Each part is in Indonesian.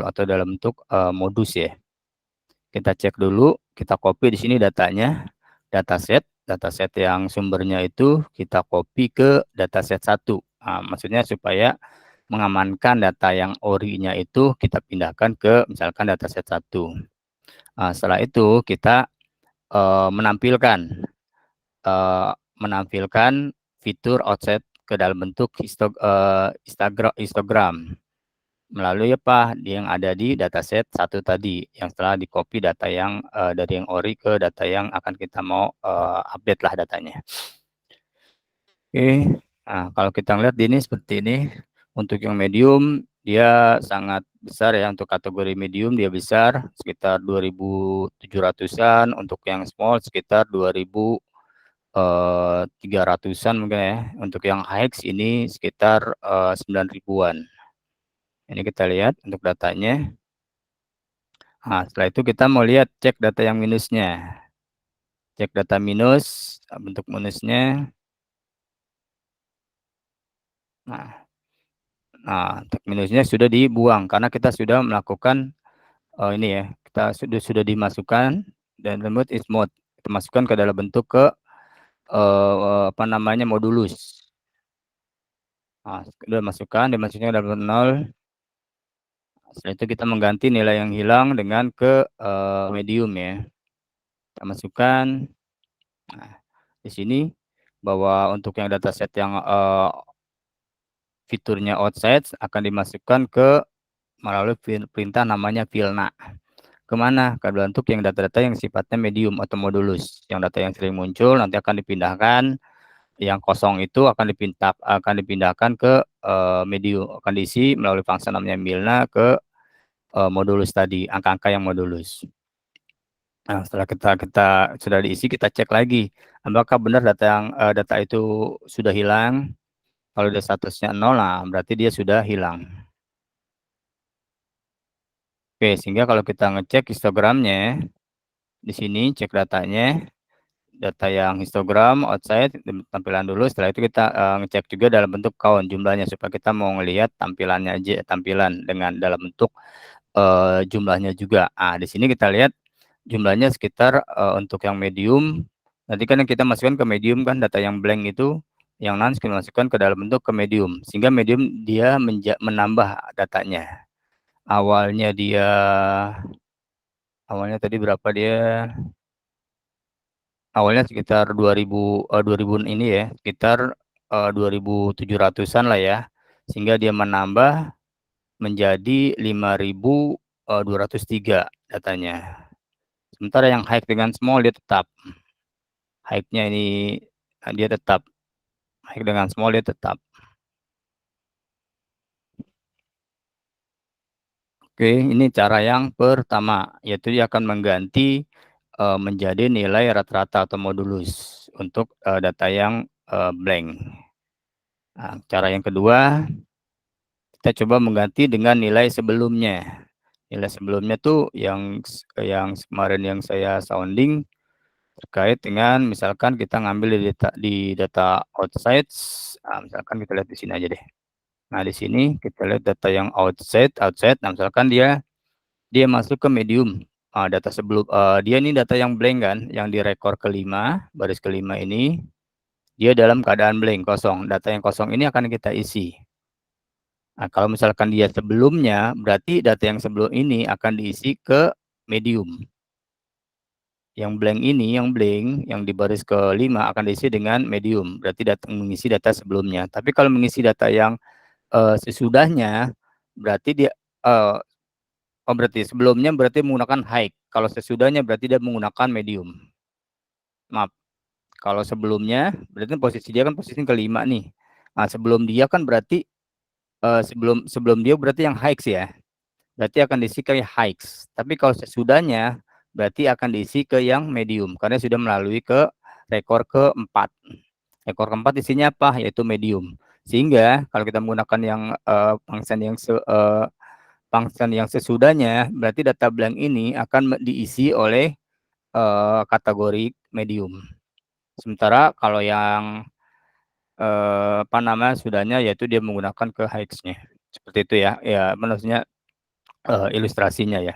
atau dalam bentuk modus ya. Kita cek dulu, kita copy di sini datanya, dataset yang sumbernya itu kita copy ke dataset 1. Nah, maksudnya supaya mengamankan data yang orinya itu kita pindahkan ke misalkan dataset 1. Nah, setelah itu kita menampilkan fitur outset ke dalam bentuk histogram melalui apa yang ada di dataset 1 tadi yang setelah di copy data yang dari yang ori ke data yang akan kita mau update lah datanya. Oke, nah kalau kita lihat ini seperti ini. Untuk yang medium dia sangat besar ya, untuk kategori medium dia besar sekitar 2.700-an, untuk yang small sekitar 2.300-an mungkin ya. Untuk yang high ini sekitar 9 ribuan. Ini kita lihat untuk datanya. Nah, setelah itu kita mau lihat cek data yang minusnya. Cek data minus, bentuk minusnya. Nah, untuk minusnya sudah dibuang karena kita sudah melakukan ini ya, kita sudah dimasukkan dan remote is mode. Kita masukkan ke dalam bentuk ke apa namanya modulus. Nah, sudah dimasukkan ke dalam 0. Setelah itu kita mengganti nilai yang hilang dengan ke medium ya. Kita masukkan. Nah, di sini bahwa untuk yang dataset yang fiturnya outside akan dimasukkan ke melalui perintah namanya filna. Kemana? Ke bentuk yang data-data yang sifatnya medium atau modulus. Yang data yang sering muncul nanti akan dipindahkan, yang kosong itu akan dipindahkan ke medium, akan diisi melalui fungsi namanya milna ke modulus tadi, angka-angka yang modulus. Nah, setelah kita sudah diisi, kita cek lagi apakah benar data itu sudah hilang. Kalau dia statusnya 0, nah berarti dia sudah hilang. Oke, sehingga kalau kita ngecek histogramnya, di sini cek datanya, data yang histogram outside tampilan dulu. Setelah itu kita ngecek juga dalam bentuk count jumlahnya supaya kita mau ngelihat tampilannya aja, tampilan dengan dalam bentuk jumlahnya juga. Ah, di sini kita lihat jumlahnya sekitar untuk yang medium. Nanti kan yang kita masukkan ke medium kan data yang blank itu, yang none kita masukkan ke dalam bentuk ke medium, sehingga medium dia menambah datanya. Awalnya tadi berapa dia? Awalnya sekitar 2000 ini ya, sekitar 2.700-an lah ya. Sehingga dia menambah menjadi 5.203 datanya. Sementara yang high dengan small dia tetap. High-nya ini dia tetap. High dengan small dia tetap. Oke, ini cara yang pertama, yaitu dia akan mengganti menjadi nilai rata-rata atau modulus untuk data yang blank. Nah, cara yang kedua, kita coba mengganti dengan nilai sebelumnya. Nilai sebelumnya tuh yang kemarin yang saya sounding terkait dengan misalkan kita ngambil di data outside, misalkan kita lihat di sini aja deh. Nah, di sini kita lihat data yang outside. Nah, misalkan dia masuk ke medium. Data sebelum dia ini data yang blank kan, yang di rekor kelima, baris kelima ini dia dalam keadaan blank, kosong. Data yang kosong ini akan kita isi. Nah, kalau misalkan dia sebelumnya, berarti data yang sebelum ini akan diisi ke medium. Yang blank ini, yang di baris kelima akan diisi dengan medium, berarti mengisi data sebelumnya. Tapi kalau mengisi data yang sesudahnya, berarti dia berarti sebelumnya berarti menggunakan high. Kalau sesudahnya berarti dia menggunakan medium. Maaf, kalau sebelumnya berarti posisi dia kan posisi kelima nih. Nah, sebelum dia kan berarti sebelum dia berarti yang high ya. Berarti akan diisi ke high. Tapi kalau sesudahnya berarti akan diisi ke yang medium karena sudah melalui ke rekor keempat. Rekor keempat isinya apa? Yaitu medium. Sehingga kalau kita menggunakan yang function yang sesudahnya, berarti data blank ini akan diisi oleh kategori medium. Sementara kalau yang apa namanya sudahnya, yaitu dia menggunakan ke high-nya. Seperti itu ya. Ya, maksudnya ilustrasinya ya.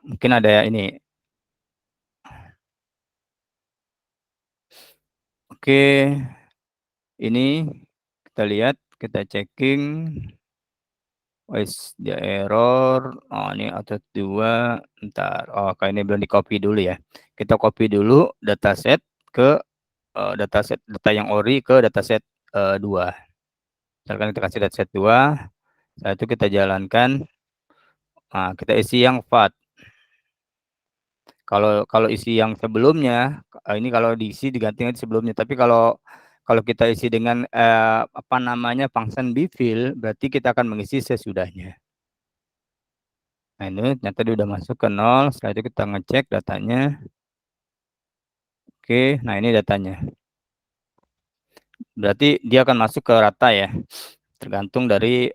Mungkin ada ini. Oke, ini kita lihat, kita checking. Wes, dia error. Oh, ini output 2. Ntar, oh, kayak ini belum di-copy dulu ya. Kita copy dulu dataset ke dataset data yang ori ke dataset 2. Misalkan kita kasih dataset 2, setelah itu kita jalankan. Nah, kita isi yang FAT. Kalau kalau isi yang sebelumnya, ini kalau diisi diganti sebelumnya. Tapi kalau kalau kita isi dengan apa namanya function bfill, berarti kita akan mengisi sesudahnya. Nah, ini ternyata dia udah masuk ke 0. Setelah itu kita ngecek datanya. Oke, nah ini datanya. Berarti dia akan masuk ke rata ya. Tergantung dari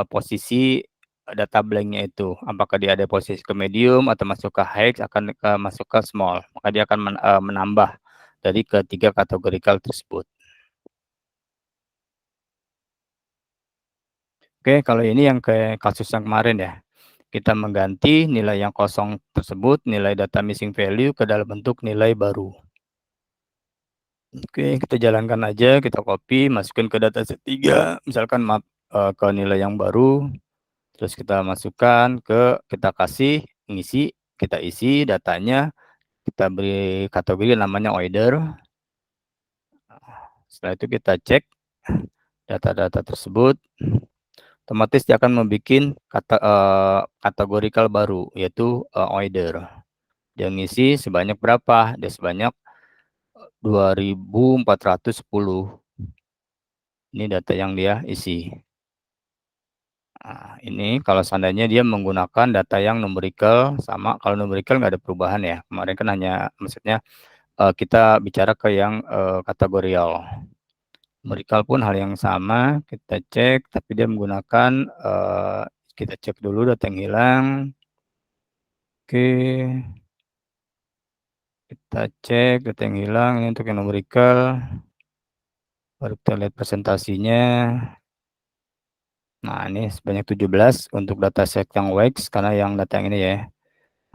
posisi data blanknya itu. Apakah dia ada posisi ke medium atau masuk ke hex, akan masuk ke small. Maka dia akan menambah dari ketiga kategorikal tersebut. Oke, kalau ini yang ke kasus yang kemarin ya. Kita mengganti nilai yang kosong tersebut, nilai data missing value ke dalam bentuk nilai baru. Oke, kita jalankan aja, kita copy, masukin ke dataset 3, misalkan ke nilai yang baru, terus kita masukkan kita kasih, ngisi, kita isi datanya, kita beri kategori namanya order. Setelah itu kita cek data-data tersebut, otomatis dia akan membuat kategorikal baru, yaitu order. Dia ngisi sebanyak berapa? Dia sebanyak 2410. Ini data yang dia isi. Nah, ini kalau seandainya dia menggunakan data yang numerical sama, kalau numerical nggak ada perubahan ya. Kemarin kan hanya, maksudnya kita bicara ke yang kategorial. Numerical pun hal yang sama, kita cek, tapi dia menggunakan, kita cek dulu data yang hilang. Oke, kita cek data yang hilang, ini untuk yang numerical. Baru kita lihat presentasinya. Nah, ini sebanyak 17 untuk dataset yang wax, karena yang data yang ini ya.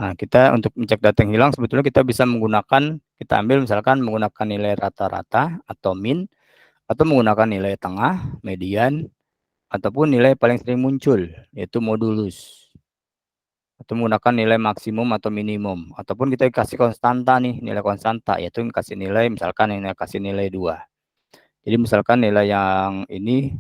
Nah, kita untuk mencek data yang hilang, sebetulnya kita bisa menggunakan, kita ambil misalkan menggunakan nilai rata-rata atau min, atau menggunakan nilai tengah, median, ataupun nilai paling sering muncul, yaitu modulus. Atau menggunakan nilai maksimum atau minimum. Ataupun kita kasih konstanta nih, nilai konstanta, yaitu kasih nilai, misalkan ini kasih nilai 2. Jadi misalkan nilai yang ini,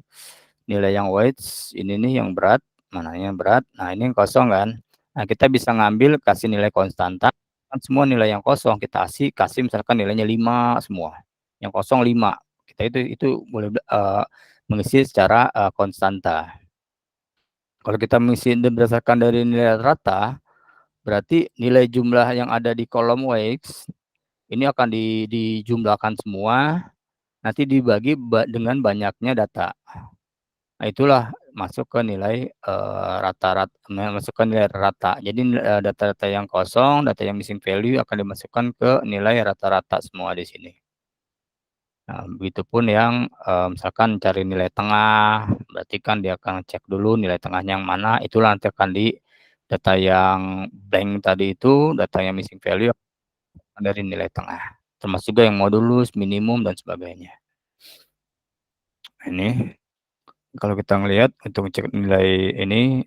nilai yang weights, ini nih yang berat, mana yang berat, nah ini yang kosong kan. Nah, kita bisa ngambil, kasih nilai konstanta, kan semua nilai yang kosong kita kasih misalkan nilainya 5 semua. Yang kosong 5. Kita itu boleh mengisi secara konstanta. Kalau kita mengisi berdasarkan dari nilai rata, berarti nilai jumlah yang ada di kolom weights ini akan dijumlahkan semua, nanti dibagi dengan banyaknya data. Nah, itulah masuk ke nilai rata-rata, masuk ke nilai rata. Jadi data-data yang kosong, data yang missing value akan dimasukkan ke nilai rata-rata semua di sini. Nah, begitupun yang misalkan cari nilai tengah, berarti kan dia akan cek dulu nilai tengahnya yang mana, itulah nanti akan di data yang blank tadi itu, data yang missing value dari nilai tengah. Termasuk juga yang modulus, minimum, dan sebagainya. Ini kalau kita ngelihat untuk cek nilai ini,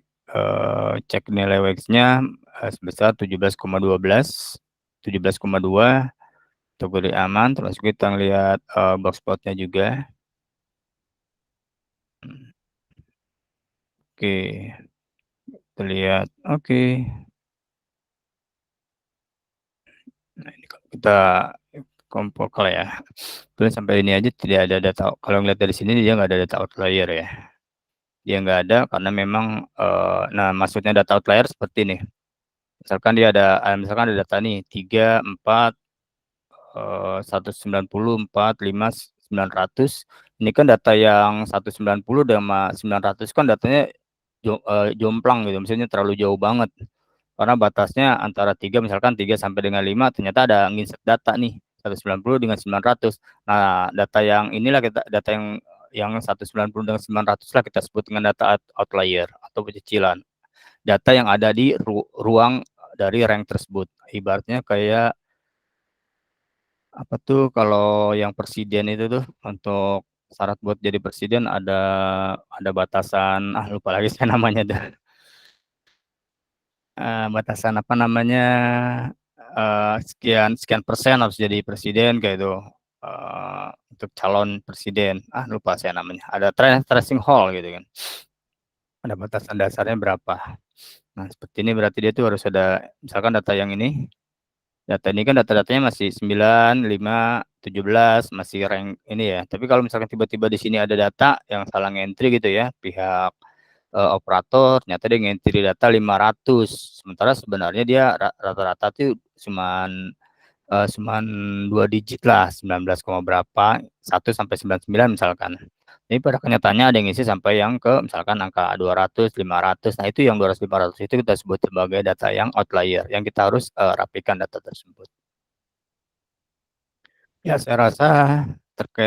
cek nilai wax-nya sebesar 17,12, 17,2, kategori aman, termasuk kita ngelihat box plot-nya juga. Oke, kita lihat. Oke. Nah, ini kalau kita kompol ya. Terus sampai ini aja tidak ada data. Kalau ngelihat dari sini dia nggak ada data outlier ya. Dia nggak ada karena memang, nah maksudnya data outlier seperti ini. Misalkan dia ada, misalkan ada data nih 3, 4, 190, 4, 5, 900. Ini kan data yang 190 sama 900 kan datanya jomplang gitu, misalnya terlalu jauh banget. Karena batasnya antara 3, misalkan 3 sampai dengan 5, ternyata ada nginsert data nih, 190 dengan 900. Nah, data yang inilah data yang 190 dengan 900 lah kita sebut dengan data outlier. atau cicilan. Data yang ada di ruang dari rank tersebut. Ibaratnya kayak apa tuh kalau yang presiden itu tuh untuk syarat buat jadi presiden ada batasan, lupa lagi saya namanya dah, batasan apa namanya, sekian sekian persen harus jadi presiden kayak itu, untuk calon presiden, lupa saya namanya, ada threshold gitu kan, ada batasan dasarnya berapa. Nah seperti ini berarti dia tuh harus ada misalkan data yang ini, data ini kan data-datanya masih 9, 5, 17 masih rank ini ya. Tapi kalau misalkan tiba-tiba di sini ada data yang salah ngentri gitu ya, pihak, operator ternyata dia ngentri data 500, sementara sebenarnya dia rata-rata tuh cuman 2 digit lah, 19, berapa, 1 sampai 99 misalkan. Tapi pada kenyataannya ada yang ngisi sampai yang ke misalkan angka 200, 500. Nah itu yang 200, 500 itu kita sebut sebagai data yang outlier, yang kita harus, rapikan data tersebut. Ya saya rasa terkait